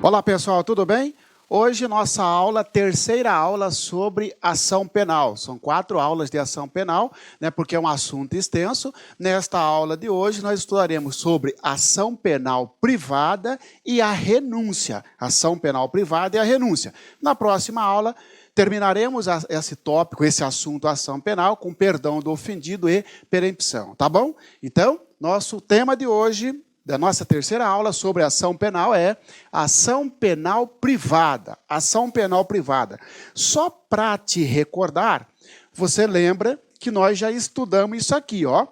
Olá pessoal, tudo bem? Hoje nossa aula, terceira aula sobre ação penal. São 4 aulas de ação penal, né, porque é um assunto extenso. Nesta aula de hoje nós estudaremos sobre ação penal privada e a renúncia. Ação penal privada e a renúncia. Na próxima aula terminaremos esse tópico, esse assunto ação penal, com perdão do ofendido e perempção, tá bom? Então, nosso tema de hoje, da nossa terceira aula sobre ação penal é ação penal privada. Ação penal privada. Só para te recordar, você lembra que nós já estudamos isso aqui, ó.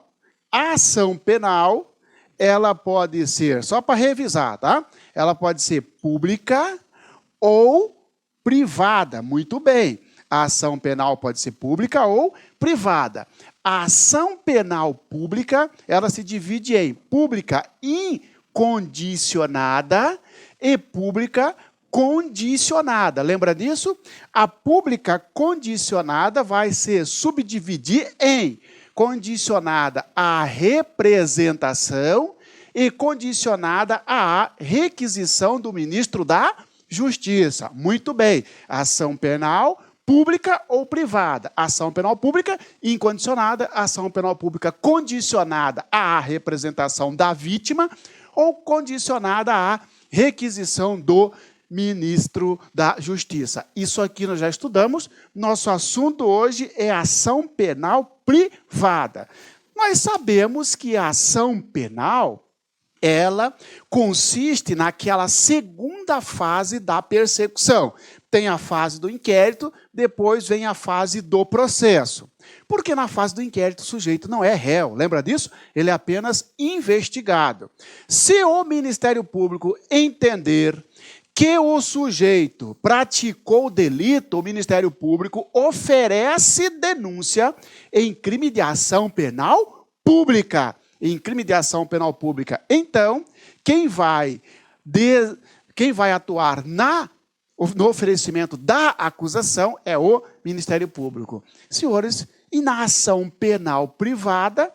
A ação penal, ela pode ser, só para revisar, tá? Ela pode ser pública ou privada. Muito bem. A ação penal pode ser pública ou privada. A ação penal pública, ela se divide em pública incondicionada e pública condicionada. Lembra disso? A pública condicionada vai se subdividir em condicionada à representação e condicionada à requisição do ministro da Justiça. Muito bem. Ação penal pública ou privada. Ação penal pública incondicionada, ação penal pública condicionada à representação da vítima ou condicionada à requisição do ministro da Justiça. Isso aqui nós já estudamos. Nosso assunto hoje é ação penal privada. Nós sabemos que a ação penal, ela consiste naquela segunda fase da persecução. Tem a fase do inquérito, depois vem a fase do processo. Porque na fase do inquérito o sujeito não é réu, lembra disso? Ele é apenas investigado. Se o Ministério Público entender que o sujeito praticou o delito, o Ministério Público oferece denúncia em crime de ação penal pública. Em crime de ação penal pública. Então, quem vai atuar no oferecimento da acusação é o Ministério Público. Senhores, e na ação penal privada,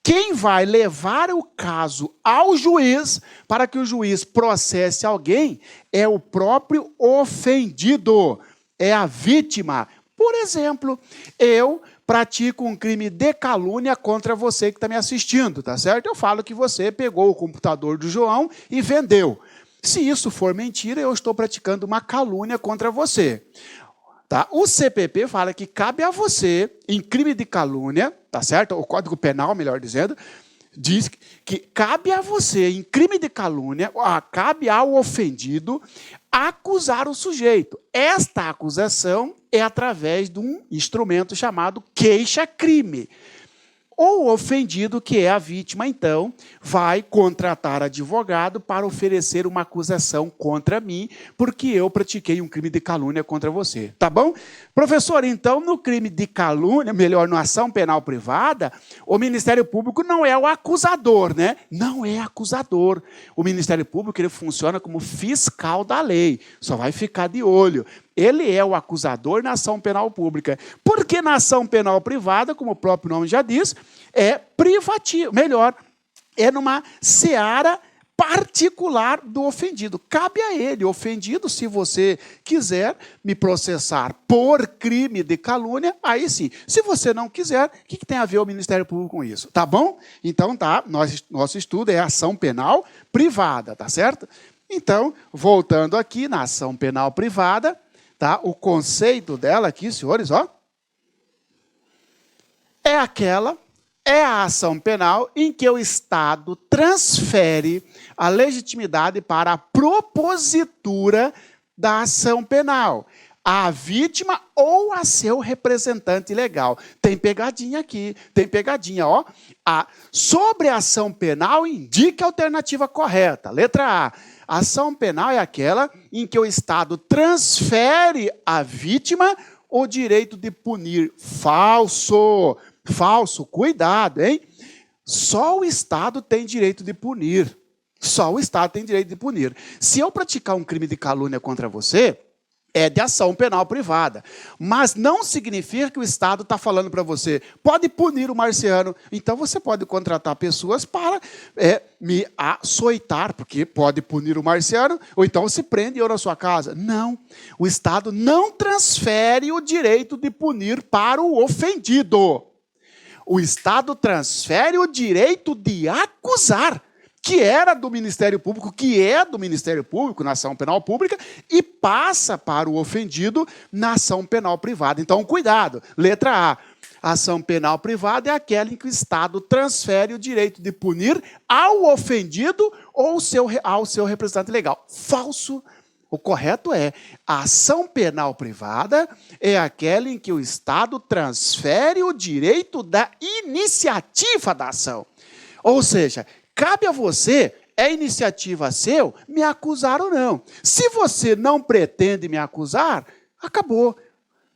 quem vai levar o caso ao juiz para que o juiz processe alguém é o próprio ofendido, é a vítima. Por exemplo, eu pratico um crime de calúnia contra você que está me assistindo, tá certo? Eu falo que você pegou o computador do João e vendeu. Se isso for mentira, eu estou praticando uma calúnia contra você. Tá? O CPP fala que cabe a você, em crime de calúnia, tá certo? O Código Penal, melhor dizendo, diz que cabe a você, em crime de calúnia, cabe ao ofendido acusar o sujeito. Esta acusação é através de um instrumento chamado queixa-crime. O ofendido, que é a vítima, então, vai contratar advogado para oferecer uma acusação contra mim, porque eu pratiquei um crime de calúnia contra você. Tá bom? Professor, então, no crime de calúnia, melhor, na ação penal privada, o Ministério Público não é o acusador, né? Não é acusador. O Ministério Público, ele funciona como fiscal da lei. Só vai ficar de olho. Ele é o acusador na ação penal pública. Porque na ação penal privada, como o próprio nome já diz, é privativo. Melhor, é numa seara particular do ofendido. Cabe a ele, ofendido, se você quiser me processar por crime de calúnia, aí sim. Se você não quiser, o que tem a ver o Ministério Público com isso? Tá bom? Então, tá, nosso estudo é ação penal privada, tá certo? Então, voltando aqui na ação penal privada, tá? O conceito dela aqui, senhores, ó, é a ação penal em que o Estado transfere a legitimidade para a propositura da ação penal, à vítima ou a seu representante legal. Tem pegadinha aqui, tem pegadinha, ó. Sobre a ação penal, indique a alternativa correta. Letra A. A ação penal é aquela em que o Estado transfere à vítima o direito de punir. Falso. Falso. Cuidado, hein? Só o Estado tem direito de punir. Só o Estado tem direito de punir. Se eu praticar um crime de calúnia contra você, É de ação penal privada. Mas não significa que o Estado está falando para você, pode punir o marciano. Então você pode contratar pessoas para me açoitar, porque pode punir o marciano, ou então se prende eu na sua casa. Não. O Estado não transfere o direito de punir para o ofendido. O Estado transfere o direito de acusar, que era do Ministério Público, que é do Ministério Público na ação penal pública, e passa para o ofendido na ação penal privada. Então, cuidado. Letra A. A ação penal privada é aquela em que o Estado transfere o direito de punir ao ofendido ou ao seu representante legal. Falso. O correto é, a ação penal privada é aquela em que o Estado transfere o direito da iniciativa da ação. Ou seja, cabe a você, é iniciativa seu, me acusar ou não. Se você não pretende me acusar, acabou.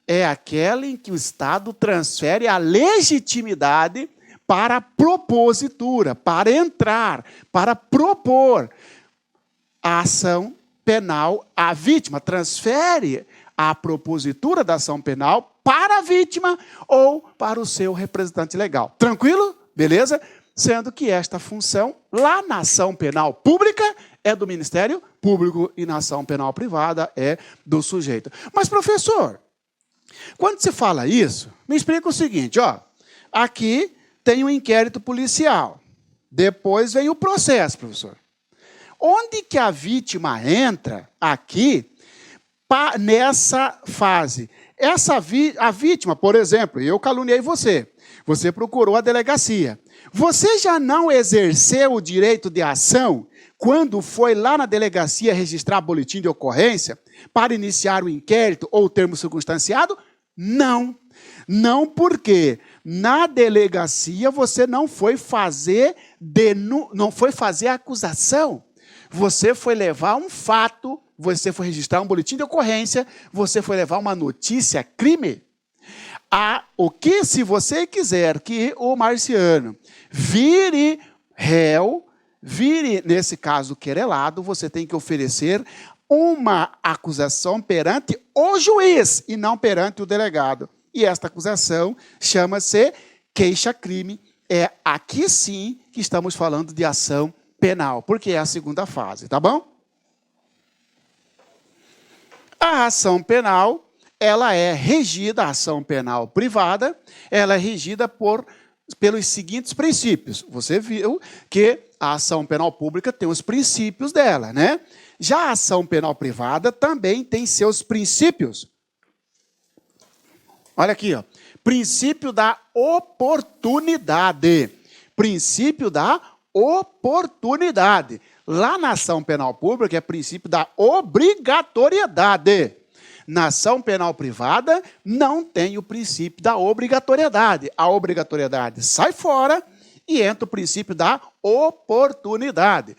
É aquela em que o Estado transfere a legitimidade para a propositura, para entrar, para propor a ação penal à vítima. Transfere a propositura da ação penal para a vítima ou para o seu representante legal. Tranquilo? Beleza? Sendo que esta função, lá na ação penal pública, é do Ministério Público e na ação penal privada é do sujeito. Mas, professor, quando se fala isso, me explica o seguinte, ó, aqui tem um inquérito policial, depois vem o processo, professor. Onde que a vítima entra aqui nessa fase? A vítima, por exemplo, eu caluniei você, você procurou a delegacia. Você já não exerceu o direito de ação quando foi lá na delegacia registrar boletim de ocorrência para iniciar o inquérito ou o termo circunstanciado? Não. Não, porque na delegacia você não foi fazer a acusação. Você foi levar um fato, você foi registrar um boletim de ocorrência, você foi levar uma notícia crime. O que, se você quiser que o marciano vire réu, vire, nesse caso, querelado, você tem que oferecer uma acusação perante o juiz e não perante o delegado. E esta acusação chama-se queixa-crime. É aqui sim que estamos falando de ação penal, porque é a segunda fase, tá bom? A ação penal, ela é regida, a ação penal privada, ela é regida pelos seguintes princípios. Você viu que a ação penal pública tem os princípios dela, né? Já a ação penal privada também tem seus princípios. Olha aqui, ó. Princípio da oportunidade. Princípio da oportunidade. Lá na ação penal pública é princípio da obrigatoriedade. Na ação penal privada não tem o princípio da obrigatoriedade. A obrigatoriedade sai fora e entra o princípio da oportunidade.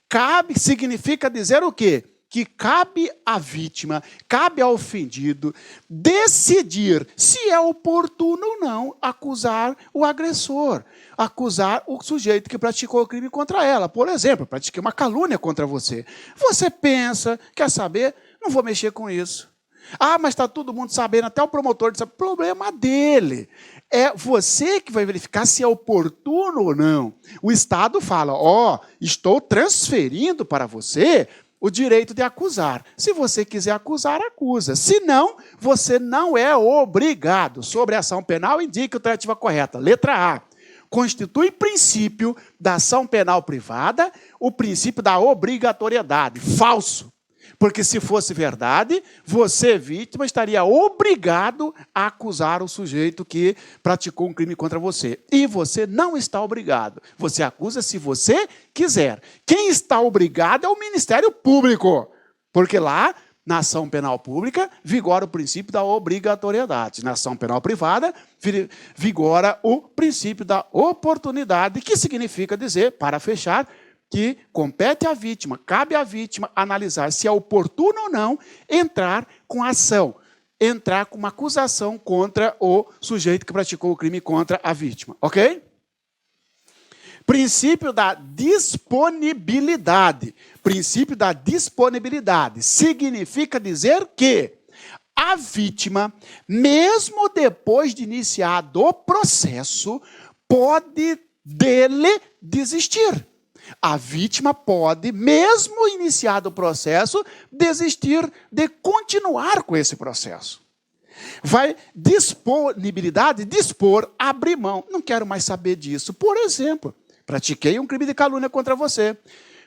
Cabe, significa dizer o quê? Que cabe à vítima, cabe ao ofendido decidir se é oportuno ou não acusar o agressor, acusar o sujeito que praticou o crime contra ela. Por exemplo, pratiquei uma calúnia contra você. Você pensa, quer saber? Não vou mexer com isso. Ah, mas está todo mundo sabendo, até o promotor disse, problema dele. É você que vai verificar se é oportuno ou não. O Estado fala, estou transferindo para você o direito de acusar. Se você quiser acusar, acusa. Se não, você não é obrigado. Sobre a ação penal, indique a alternativa correta. Letra A. Constitui princípio da ação penal privada o princípio da obrigatoriedade. Falso. Porque se fosse verdade, você, vítima, estaria obrigado a acusar o sujeito que praticou um crime contra você. E você não está obrigado. Você acusa se você quiser. Quem está obrigado é o Ministério Público. Porque lá, na ação penal pública, vigora o princípio da obrigatoriedade. Na ação penal privada, vigora o princípio da oportunidade, que significa dizer, para fechar, que compete à vítima, cabe à vítima analisar se é oportuno ou não entrar com ação, entrar com uma acusação contra o sujeito que praticou o crime contra a vítima, ok? Princípio da disponibilidade. Princípio da disponibilidade significa dizer que a vítima, mesmo depois de iniciado o processo, pode dele desistir. A vítima pode, mesmo iniciado o processo, desistir de continuar com esse processo. Vai disponibilidade, dispor, abrir mão. Não quero mais saber disso. Por exemplo, pratiquei um crime de calúnia contra você.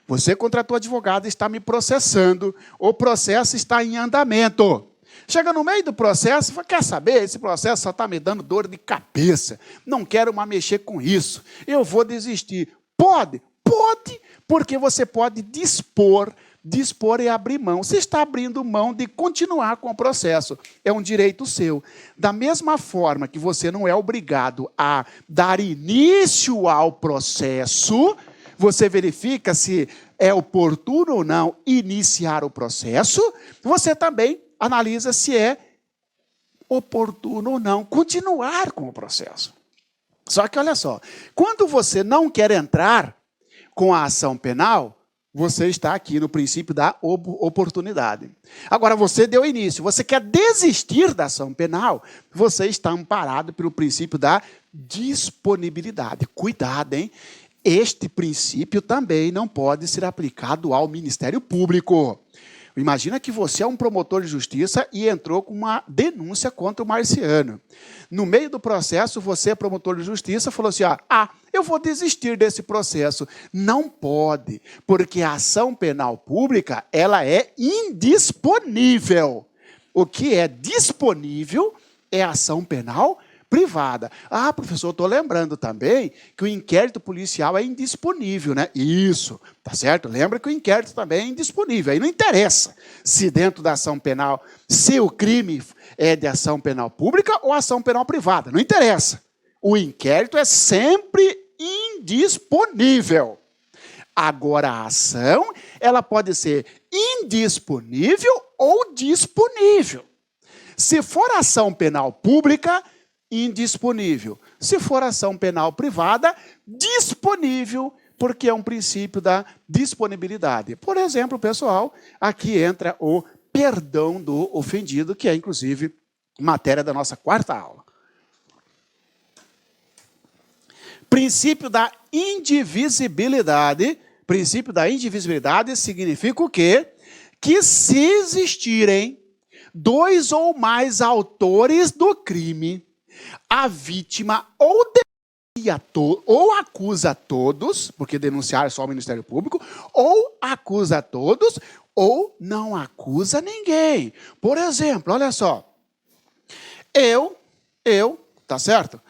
Você contratou advogado e está me processando. O processo está em andamento. Chega no meio do processo e fala, quer saber? Esse processo só está me dando dor de cabeça. Não quero mais mexer com isso. Eu vou desistir. Pode? Pode, porque você pode dispor e abrir mão. Você está abrindo mão de continuar com o processo. É um direito seu. Da mesma forma que você não é obrigado a dar início ao processo, você verifica se é oportuno ou não iniciar o processo, você também analisa se é oportuno ou não continuar com o processo. Só que, olha só, quando você não quer entrar com a ação penal, você está aqui no princípio da oportunidade. Agora, você deu início, você quer desistir da ação penal, você está amparado pelo princípio da disponibilidade. Cuidado, hein? Este princípio também não pode ser aplicado ao Ministério Público. Imagina que você é um promotor de justiça e entrou com uma denúncia contra o Marciano. No meio do processo, você, promotor de justiça, falou assim, eu vou desistir desse processo. Não pode, porque a ação penal pública, ela é indisponível. O que é disponível é a ação penal privada. Professor, eu estou lembrando também que o inquérito policial é indisponível, né? Isso, tá certo? Lembra que o inquérito também é indisponível. Aí não interessa se dentro da ação penal, se o crime é de ação penal pública ou ação penal privada. Não interessa. O inquérito é sempre indisponível. Agora, a ação, ela pode ser indisponível ou disponível. Se for ação penal pública, indisponível. Se for ação penal privada, disponível, porque é um princípio da disponibilidade. Por exemplo, pessoal, aqui entra o perdão do ofendido, que é, inclusive, matéria da nossa quarta aula. Princípio da indivisibilidade. Princípio da indivisibilidade significa o quê? Que se existirem dois ou mais autores do crime, a vítima ou denuncia ou acusa todos, porque denunciar é só o Ministério Público, ou acusa todos, ou não acusa ninguém. Por exemplo, olha só, eu, tá certo?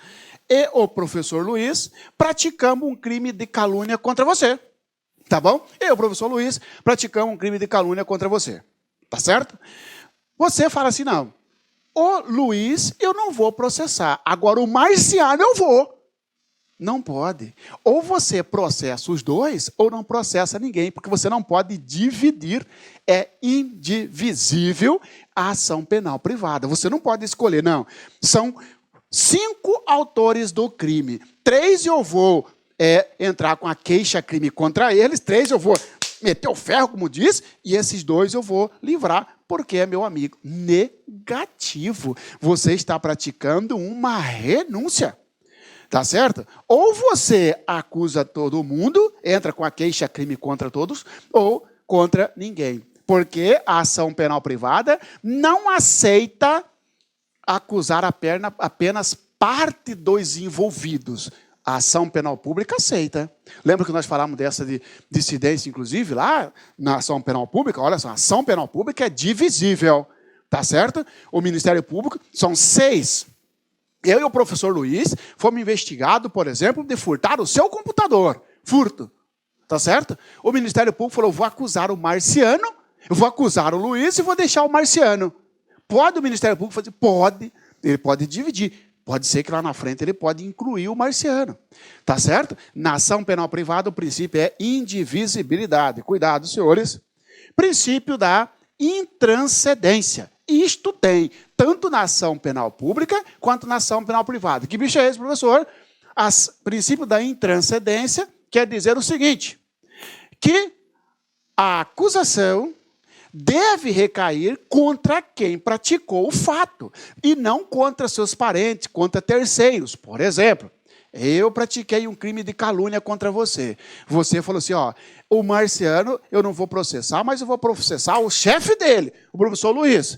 E o professor Luiz praticamos um crime de calúnia contra você, tá bom? Eu, professor Luiz, praticamos um crime de calúnia contra você, tá certo? Você fala assim, não, o Luiz eu não vou processar, agora o Marciano eu vou. Não pode. Ou você processa os dois, ou não processa ninguém, porque você não pode dividir, é indivisível a ação penal privada. Você não pode escolher, não. São 5 autores do crime. 3 eu vou entrar com a queixa-crime contra eles, 3 eu vou meter o ferro, como diz, e esses 2 eu vou livrar, porque é meu amigo. Negativo. Você está praticando uma renúncia. Tá certo? Ou você acusa todo mundo, entra com a queixa-crime contra todos, ou contra ninguém. Porque a ação penal privada não aceita acusar apenas parte dos envolvidos. A ação penal pública aceita. Lembra que nós falamos dessa de dissidência, inclusive, lá na ação penal pública? Olha só, a ação penal pública é divisível. Tá certo? O Ministério Público são 6. Eu e o professor Luiz fomos investigados, por exemplo, de furtar o seu computador. Furto. Tá certo? O Ministério Público falou, vou acusar o Marciano, eu vou acusar o Luiz e vou deixar o Marciano. Pode o Ministério Público fazer? Pode. Ele pode dividir. Pode ser que lá na frente ele pode incluir o Marciano. Tá certo? Na ação penal privada, o princípio é indivisibilidade. Cuidado, senhores. Princípio da intranscendência. Isto tem tanto na ação penal pública quanto na ação penal privada. Que bicho é esse, professor? O princípio da intranscendência quer dizer o seguinte, que a acusação deve recair contra quem praticou o fato, e não contra seus parentes, contra terceiros. Por exemplo, eu pratiquei um crime de calúnia contra você. Você falou assim, ó, o Marciano eu não vou processar, mas eu vou processar o chefe dele, o professor Luiz.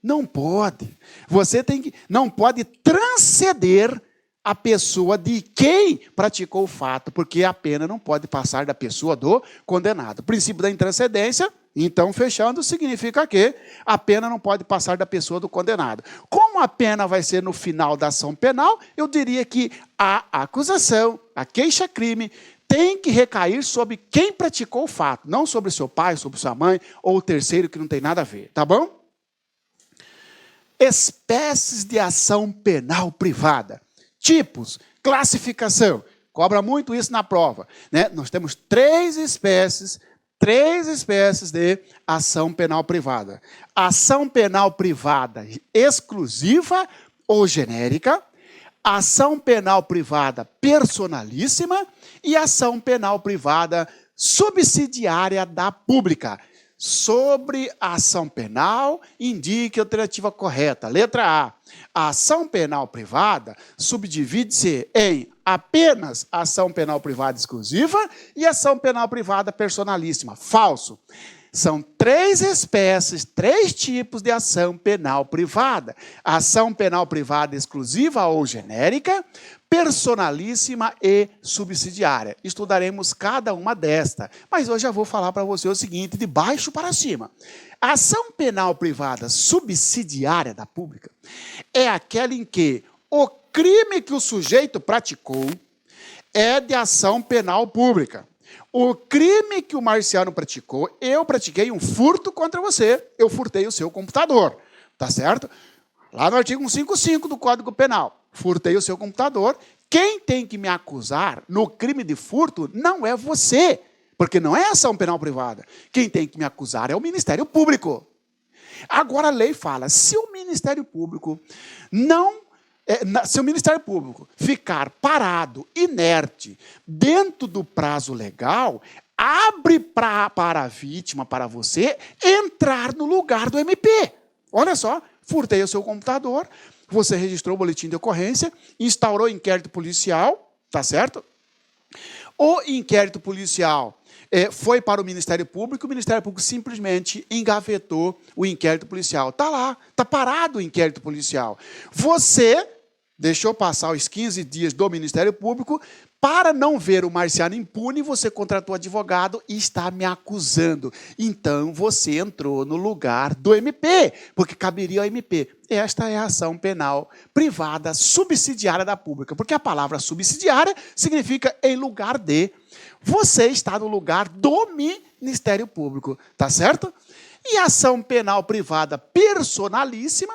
Não pode. Você não pode transcender a pessoa de quem praticou o fato, porque a pena não pode passar da pessoa do condenado. O princípio da intranscendência, então, fechando, significa que a pena não pode passar da pessoa do condenado. Como a pena vai ser no final da ação penal, eu diria que a acusação, a queixa-crime, tem que recair sobre quem praticou o fato, não sobre seu pai, sobre sua mãe, ou o terceiro que não tem nada a ver, tá bom? Espécies de ação penal privada. Tipos, classificação. Cobra muito isso na prova, né? Nós temos três espécies de ação penal privada. Ação penal privada exclusiva ou genérica, ação penal privada personalíssima e ação penal privada subsidiária da pública. Sobre a ação penal, indique a alternativa correta. Letra A. A ação penal privada subdivide-se em apenas ação penal privada exclusiva e ação penal privada personalíssima. Falso. São três espécies, três tipos de ação penal privada. Ação penal privada exclusiva ou genérica, personalíssima e subsidiária. Estudaremos cada uma desta. Mas hoje eu vou falar para você o seguinte, de baixo para cima. A ação penal privada subsidiária da pública é aquela em que o crime que o sujeito praticou é de ação penal pública. O crime que o Marciano praticou, eu pratiquei um furto contra você, eu furtei o seu computador, tá certo? Lá no artigo 155 do Código Penal, furtei o seu computador, quem tem que me acusar no crime de furto não é você, porque não é ação penal privada. Quem tem que me acusar é o Ministério Público. Agora a lei fala, se o Ministério Público ficar parado, inerte, dentro do prazo legal, abre para a vítima, para você, entrar no lugar do MP. Olha só, furtei o seu computador, você registrou o boletim de ocorrência, instaurou inquérito policial, tá certo? O inquérito policial foi para o Ministério Público simplesmente engavetou o inquérito policial. Está lá, está parado o inquérito policial. Você deixou passar os 15 dias do Ministério Público, para não ver o Marciano impune, você contratou advogado e está me acusando. Então, você entrou no lugar do MP, porque caberia ao MP. Esta é a ação penal privada subsidiária da pública, porque a palavra subsidiária significa em lugar de. Você está no lugar do Ministério Público, tá certo? E a ação penal privada personalíssima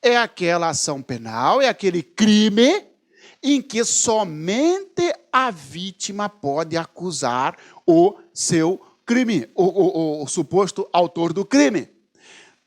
é aquela ação penal, é aquele crime em que somente a vítima pode acusar o seu crime, o suposto autor do crime.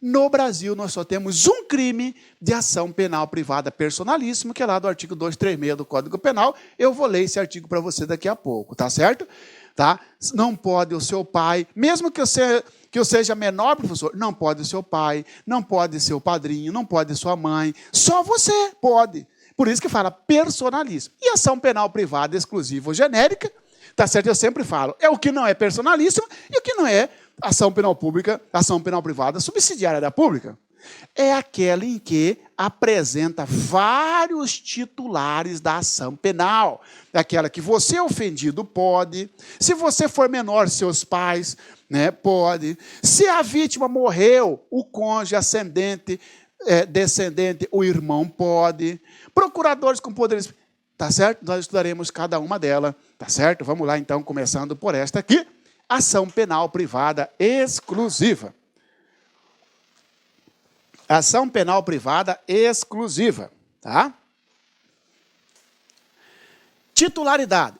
No Brasil, nós só temos um crime de ação penal privada personalíssima, que é lá do artigo 236 do Código Penal. Eu vou ler esse artigo para você daqui a pouco, tá certo? Tá? Não pode o seu pai, mesmo que eu seja menor, professor, não pode o seu pai, não pode seu padrinho, não pode sua mãe, só você pode. Por isso que fala personalíssimo. E ação penal privada exclusiva ou genérica, tá certo? Eu sempre falo, é o que não é personalíssimo e o que não é ação penal pública, ação penal privada subsidiária da pública. É aquela em que apresenta vários titulares da ação penal. É aquela que você ofendido pode, se você for menor, seus pais, né, pode. Se a vítima morreu, o cônjuge, ascendente, descendente, o irmão pode. Procuradores com poderes, tá certo? Nós estudaremos cada uma delas, tá certo? Vamos lá então, começando por esta aqui, ação penal privada exclusiva. Ação penal privada exclusiva, tá? Titularidade.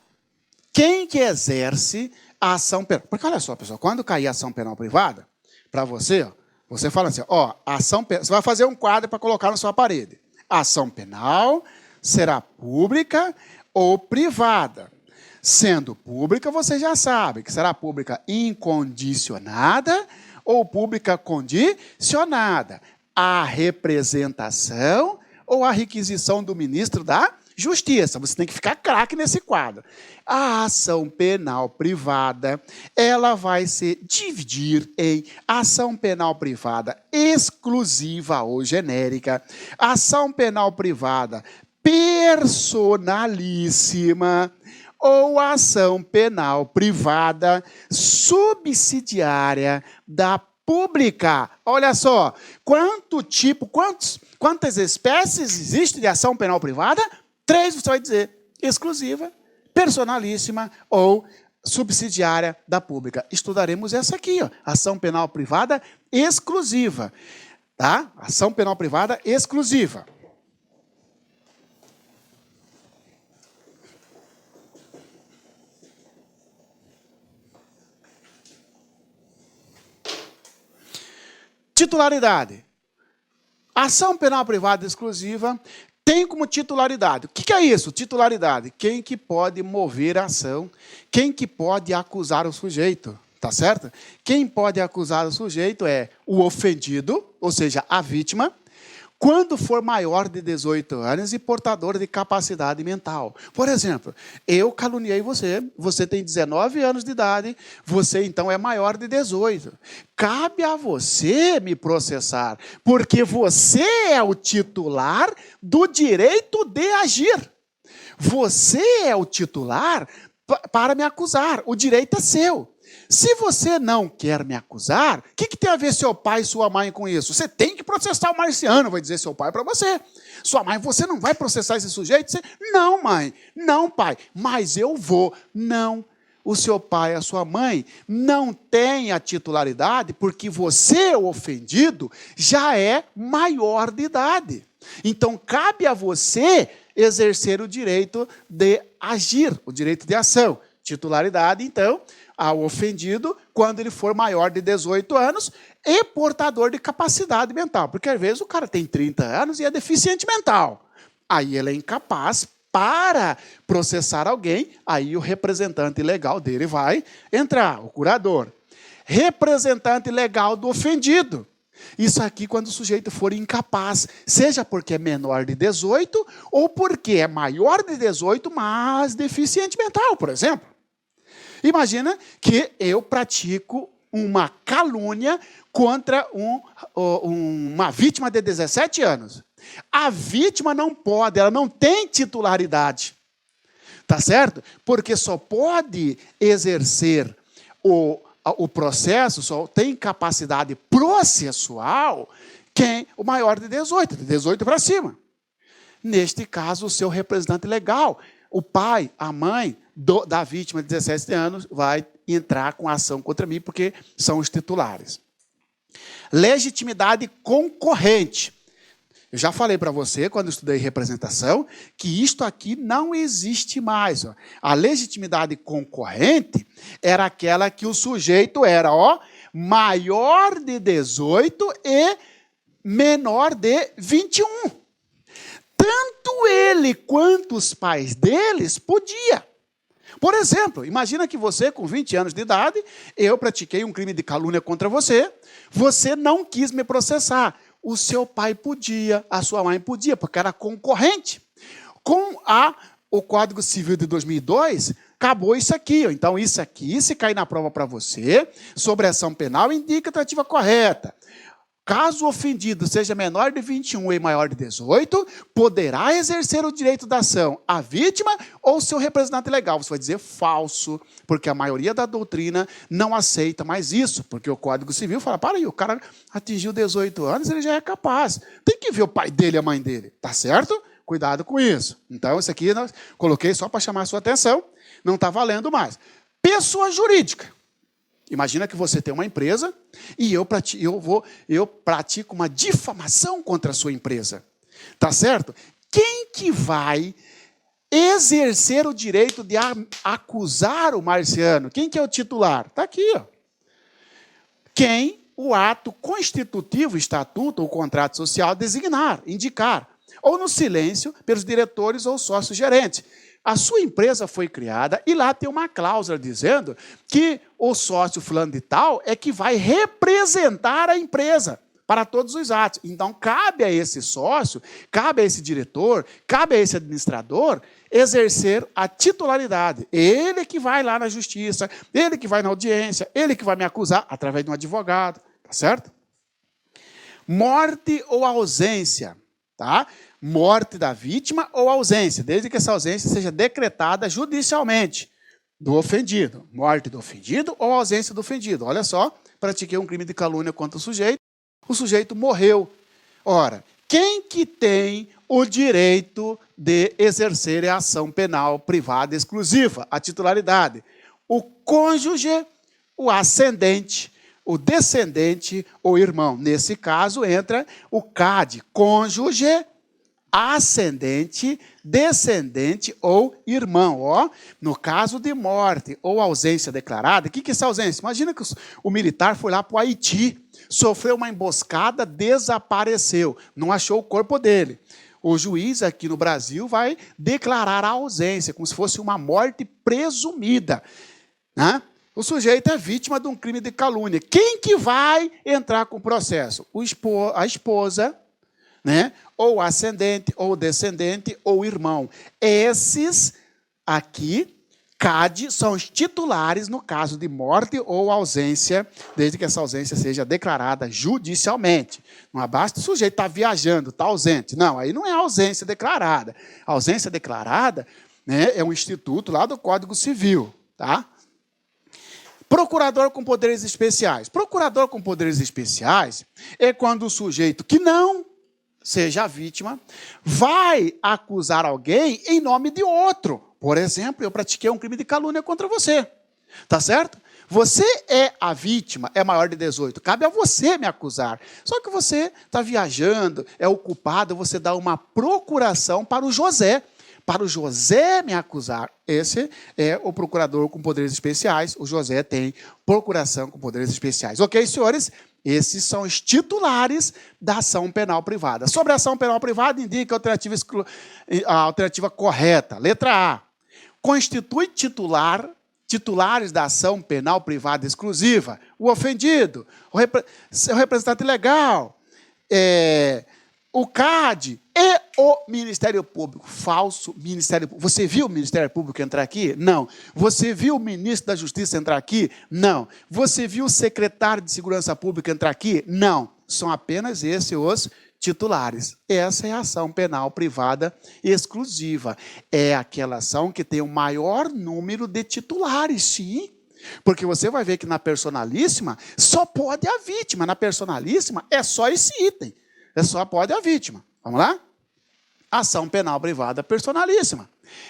Quem que exerce a ação penal? Porque olha só, pessoal, quando cair a ação penal privada, para você, ó, você fala assim, ó, você vai fazer um quadro para colocar na sua parede. A ação penal será pública ou privada. Sendo pública, você já sabe que será pública incondicionada ou pública condicionada à representação ou à requisição do ministro da Justiça. Você tem que ficar craque nesse quadro. A ação penal privada, ela vai se dividir em ação penal privada exclusiva ou genérica, ação penal privada personalíssima ou ação penal privada subsidiária da pública. Olha só, quantas espécies existem de ação penal privada? 3, você vai dizer, exclusiva, personalíssima ou subsidiária da pública. Estudaremos essa aqui, ó, ação penal privada exclusiva. Tá? Ação penal privada exclusiva. Titularidade. Ação penal privada exclusiva tem como titularidade. O que é isso? Titularidade. Quem que pode mover a ação? Quem que pode acusar o sujeito? Tá certo? Quem pode acusar o sujeito é o ofendido, ou seja, a vítima, quando for maior de 18 anos e portador de capacidade mental. Por exemplo, eu caluniei você, você tem 19 anos de idade, você então é maior de 18. Cabe a você me processar, porque você é o titular do direito de agir. Você é o titular para me acusar, o direito é seu. Se você não quer me acusar, o que tem a ver seu pai e sua mãe com isso? Você tem que processar o marciano, vai dizer seu pai para você. Sua mãe, você não vai processar esse sujeito? Você, não, mãe, não, pai, mas eu vou. Não, o seu pai e a sua mãe não têm a titularidade porque você, o ofendido, já é maior de idade. Então, cabe a você exercer o direito de agir, o direito de ação. Titularidade, então, ao ofendido quando ele for maior de 18 anos e portador de capacidade mental. Porque, às vezes, o cara tem 30 anos e é deficiente mental. Aí ele é incapaz para processar alguém, aí o representante legal dele vai entrar, o curador. Representante legal do ofendido. Isso aqui quando o sujeito for incapaz, seja porque é menor de 18 ou porque é maior de 18, mas deficiente mental, por exemplo. Imagina que eu pratico uma calúnia contra uma vítima de 17 anos. A vítima não pode, ela não tem titularidade. Tá certo? Porque só pode exercer o processo, só tem capacidade processual o maior de 18 para cima. Neste caso, o seu representante legal, o pai, a mãe da vítima de 17 anos vai entrar com ação contra mim, porque são os titulares. Legitimidade concorrente. Eu já falei para você, quando eu estudei representação, que isto aqui não existe mais. Ó. A legitimidade concorrente era aquela que o sujeito era maior de 18 e menor de 21. Tanto ele quanto os pais deles podiam. Por exemplo, imagina que você, com 20 anos de idade, eu pratiquei um crime de calúnia contra você, você não quis me processar. O seu pai podia, a sua mãe podia, porque era concorrente. Com o Código Civil de 2002, acabou isso aqui. Então, isso aqui, se cair na prova para você, sobre ação penal, indica a tratativa correta. Caso o ofendido seja menor de 21 e maior de 18, poderá exercer o direito da ação a vítima ou seu representante legal. Você vai dizer falso, porque a maioria da doutrina não aceita mais isso, porque o Código Civil fala, para aí, o cara atingiu 18 anos, ele já é capaz. Tem que ver o pai dele e a mãe dele, tá certo? Cuidado com isso. Então, isso aqui eu coloquei só para chamar a sua atenção, não está valendo mais. Pessoa jurídica. Imagina que você tem uma empresa e eu pratico uma difamação contra a sua empresa. Tá certo? Quem que vai exercer o direito de acusar o marciano? Quem que é o titular? Está aqui. Ó. Quem o ato constitutivo, estatuto ou contrato social designar, indicar. ou no silêncio pelos diretores ou sócios gerentes. A sua empresa foi criada e lá tem uma cláusula dizendo que o sócio fulano de tal é que vai representar a empresa para todos os atos. Então, cabe a esse sócio, cabe a esse diretor, cabe a esse administrador exercer a titularidade. Ele que vai lá na justiça, ele que vai na audiência, ele que vai me acusar através de um advogado, tá certo? Morte ou ausência, tá? Morte da vítima ou ausência, desde que essa ausência seja decretada judicialmente do ofendido. Morte do ofendido ou ausência do ofendido. Olha só, pratiquei um crime de calúnia contra o sujeito morreu. Ora, quem que tem o direito de exercer a ação penal privada exclusiva, a titularidade? O cônjuge, o ascendente, o descendente ou irmão. Nesse caso, entra o CAD, cônjuge, ascendente, descendente ou irmão. Ó, no caso de morte ou ausência declarada, o que é essa ausência? Imagina que o militar foi lá para o Haiti, sofreu uma emboscada, desapareceu, não achou o corpo dele. O juiz aqui no Brasil vai declarar a ausência, como se fosse uma morte presumida, né? O sujeito é vítima de um crime de calúnia. Quem que vai entrar com o processo? A esposa, né? Ou ascendente, ou descendente, ou irmão. Esses aqui, CAD, são os titulares no caso de morte ou ausência, desde que essa ausência seja declarada judicialmente. Não basta o sujeito estar viajando, estar ausente. Não, aí não é ausência declarada. A ausência declarada, né, é um instituto lá do Código Civil, tá? Procurador com poderes especiais. Procurador com poderes especiais é quando o sujeito que não seja a vítima vai acusar alguém em nome de outro. Por exemplo, eu pratiquei um crime de calúnia contra você. Tá certo? Você é a vítima, é maior de 18. Cabe a você me acusar. Só que você está viajando, é o culpado, você dá uma procuração para o José. Para o José me acusar. Esse é o procurador com poderes especiais. O José tem procuração com poderes especiais. Ok, senhores? Esses são os titulares da ação penal privada. Sobre a ação penal privada, indica a alternativa correta. Letra A. Constitui titulares da ação penal privada exclusiva o ofendido, seu representante legal, o CAD e o Ministério Público. Falso Ministério Público. Você viu o Ministério Público entrar aqui? Não. Você viu o Ministro da Justiça entrar aqui? Não. Você viu o Secretário de Segurança Pública entrar aqui? Não. São apenas esses os titulares. Essa é a ação penal privada exclusiva. É aquela ação que tem o maior número de titulares, sim. Porque você vai ver que na personalíssima só pode a vítima. Na personalíssima é só esse item. Só pode a vítima. Vamos lá? Ação penal privada personalíssima.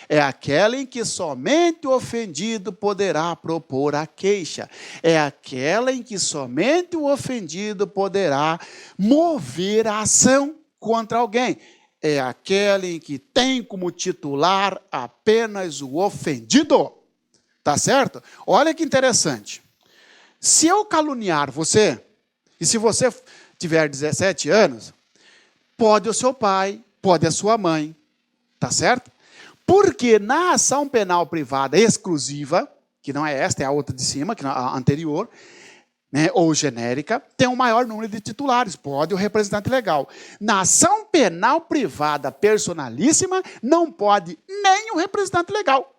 É aquela em que somente o ofendido poderá propor a queixa. É aquela em que somente o ofendido poderá mover a ação contra alguém. É aquela em que tem como titular apenas o ofendido. Tá certo? Olha que interessante. Se eu caluniar você, e se você tiver 17 anos, pode o seu pai, pode a sua mãe, tá certo? Porque na ação penal privada exclusiva, que não é esta, é a outra de cima, que é a anterior, né, ou genérica, tem um maior número de titulares, pode o representante legal. Na ação penal privada personalíssima, não pode nem o representante legal.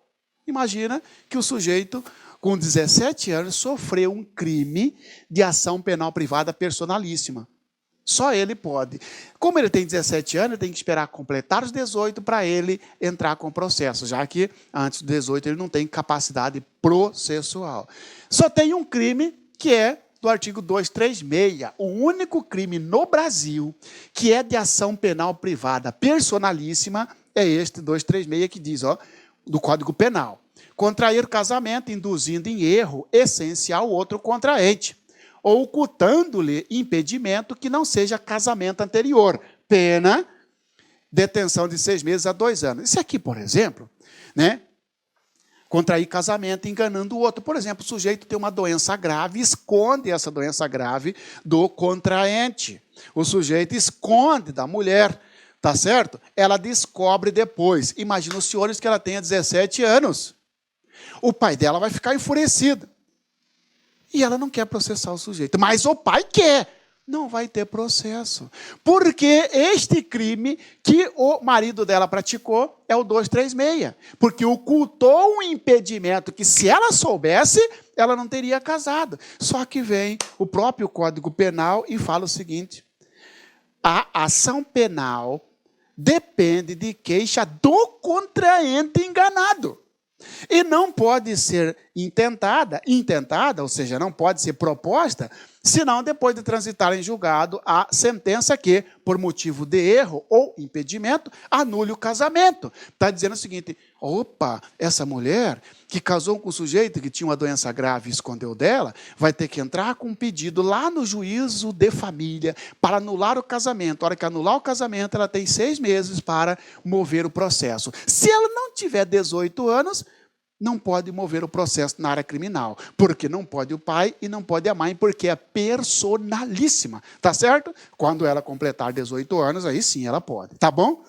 Imagina que o sujeito, com 17 anos, sofreu um crime de ação penal privada personalíssima. Só ele pode. Como ele tem 17 anos, ele tem que esperar completar os 18 para ele entrar com o processo, já que antes dos 18 ele não tem capacidade processual. Só tem um crime que é do artigo 236, o único crime no Brasil que é de ação penal privada personalíssima é este 236 que diz, ó, do Código Penal. Contrair casamento induzindo em erro essencial outro contraente, ou ocultando-lhe impedimento que não seja casamento anterior. Pena, detenção de 6 meses a 2 anos. Isso aqui, por exemplo, né? Contrair casamento enganando o outro. Por exemplo, o sujeito tem uma doença grave, esconde essa doença grave do contraente. O sujeito esconde da mulher, tá certo? Ela descobre depois. Imagina os senhores que ela tenha 17 anos. O pai dela vai ficar enfurecido. E ela não quer processar o sujeito. Mas o pai quer. Não vai ter processo. Porque este crime que o marido dela praticou é o 236. Porque ocultou um impedimento que, se ela soubesse, ela não teria casado. Só que vem o próprio Código Penal e fala o seguinte: a ação penal depende de queixa do contraente enganado. E não pode ser intentada, ou seja, não pode ser proposta, senão depois de transitar em julgado a sentença que, por motivo de erro ou impedimento, anule o casamento. Está dizendo o seguinte: opa, essa mulher que casou com um sujeito que tinha uma doença grave e escondeu dela, vai ter que entrar com um pedido lá no juízo de família para anular o casamento. A hora que anular o casamento, ela tem 6 meses para mover o processo. Se ela não tiver 18 anos, não pode mover o processo na área criminal, porque não pode o pai e não pode a mãe, porque é personalíssima, tá certo? Quando ela completar 18 anos, aí sim ela pode, tá bom?